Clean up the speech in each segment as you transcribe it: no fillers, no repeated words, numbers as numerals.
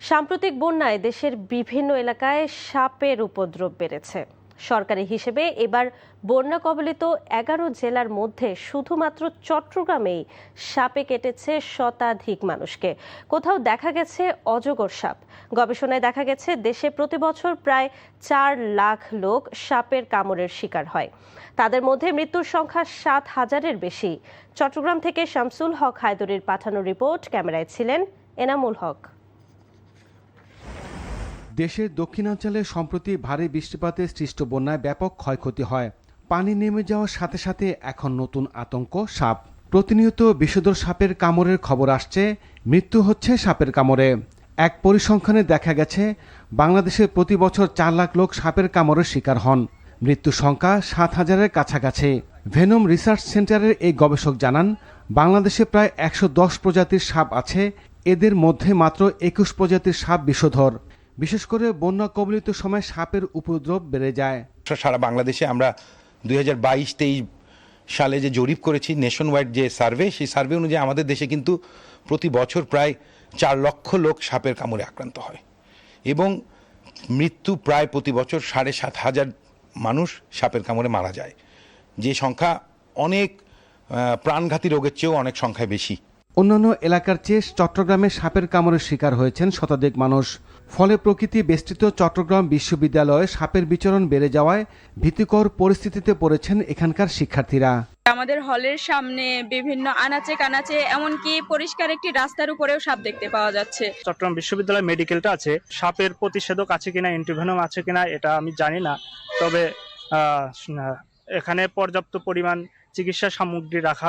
সাম্প্রতিক বন্যায় দেশের বিভিন্ন এলাকায় সাপের উপদ্রব বেড়েছে। সরকারি হিসেবে এবার বন্যা কবলিত 11 জেলার মধ্যে শুধুমাত্র চট্টগ্রামেই সাপে কেটেছে শতাধিক মানুষকে। কোথাও দেখা গেছে অজগর সাপ। গবেষণায় দেখা গেছে দেশে প্রতি বছর প্রায় 4 লাখ লোক সাপের কামড়ের শিকার হয়। তাদের মধ্যে মৃত্যুর সংখ্যা 7,000-এর বেশি। চট্টগ্রাম থেকে শামসুল হক হায়দরের পাঠানো রিপোর্ট, ক্যামেরায় ছিলেন এনামুল হক। দেশের দক্ষিণাঞ্চলে সম্প্রতি ভারী বৃষ্টিপাতে সৃষ্ট বন্যায় ব্যাপক ক্ষয়ক্ষতি হয়। পানি নেমে যাওয়ার সাথে সাথে এখন নতুন আতঙ্ক সাপ। প্রতিনিয়ত বিষধর সাপের কামড়ের খবর আসছে, মৃত্যু হচ্ছে সাপের কামড়ে। এক পরিসংখ্যানে দেখা গেছে বাংলাদেশে প্রতি বছর 4 লাখ লোক সাপের কামড়ের শিকার হন। মৃত্যুর সংখ্যা 7,000-এর কাছাকাছি। ভেনম রিসার্চ সেন্টারের এই গবেষক জানান, বাংলাদেশে প্রায় 110 প্রজাতির সাপ আছে। এদের মধ্যে মাত্র 21 প্রজাতির সাপ বিষধর। বিশেষ করে বন্যা কবলিত সময় সাপের উপদ্রব বেড়ে যায়। সারা বাংলাদেশে আমরা 2022-23 সালে যে জরিপ করেছি, নেশন ওয়াইড যে সার্ভে, সেই সার্ভে অনুযায়ী আমাদের দেশে কিন্তু প্রতি বছর প্রায় 4 লক্ষ লোক সাপের কামড়ে আক্রান্ত হয় এবং মৃত্যু প্রায় প্রতি বছর 7,500 মানুষ সাপের কামড়ে মারা যায়, যে সংখ্যা অনেক প্রাণঘাতী রোগের চেয়েও অনেক সংখ্যায় বেশি। অন্যান্য এলাকার চেয়ে চট্টগ্রামে সাপের কামড়ের শিকার হয়েছেন শতাধিক মানুষ। ফলে প্রকৃতি বেষ্টিত চট্টগ্রাম বিশ্ববিদ্যালয়ে সাপের বিচরণ বেড়ে যাওয়ায় ভীতিকর পরিস্থিতিতে পড়েছেন এখানকার শিক্ষার্থীরা। আমাদের হলের সামনে বিভিন্ন আনাচে কানাচে, এমনকি পরিষ্কার একটি রাস্তার উপরেও সাপ দেখতে পাওয়া যাচ্ছে। চট্টগ্রাম বিশ্ববিদ্যালয় মেডিকেলটা আছে, সাপের প্রতিষেধক আছে কিনা, অ্যান্টিভেনম আছে কিনা এটা আমি জানি না, তবে এখানে পর্যাপ্ত পরিমাণ চিকিৎসা সামগ্রী রাখা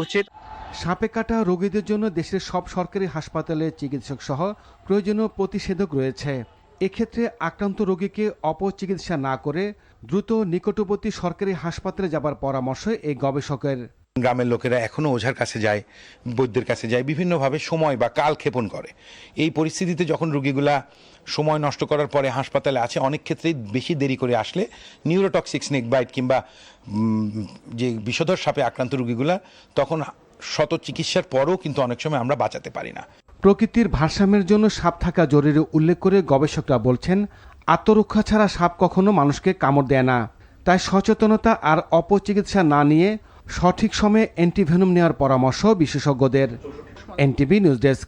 উচিত। সাপে কাটা রোগীদের জন্য দেশের সব সরকারি হাসপাতালে চিকিৎসক সহ প্রয়োজনীয় প্রতিষেধক রয়েছে। এক্ষেত্রে আক্রান্ত রোগীকে অপচিকিৎসা না করে দ্রুত নিকটবর্তী সরকারি হাসপাতালে যাবার পরামর্শ এই গবেষকের। গ্রামের লোকেরা এখনো ওঝার কাছে যায়, বৈদ্যের কাছে যায়, বিভিন্নভাবে সময় বা কাল ক্ষেপণ করে। এই পরিস্থিতিতে যখন রোগীগুলা সময় নষ্ট করার পরে হাসপাতালে আছে, অনেক ক্ষেত্রেই বেশি দেরি করে আসলে নিউরোটক্সিক স্নেক বাইট কিংবা যে বিষধর সাপে আক্রান্ত রোগীগুলা তখন শত চিকিৎসার পরও কিন্তু অনেক সময় আমরা বাঁচাতে পারি না। প্রকৃতির ভারসাম্যের জন্য সাপ থাকা জরুরি উল্লেখ করে গবেষকরা বলছেন, আত্মরক্ষা ছাড়া সাপ কখনো মানুষকে কামড় দেয় না। তাই সচেতনতা আর অপচিকিৎসা না নিয়ে সঠিক সময়ে অ্যান্টিভেনম নেওয়ার পরামর্শ বিশেষজ্ঞদের। NTV news desk.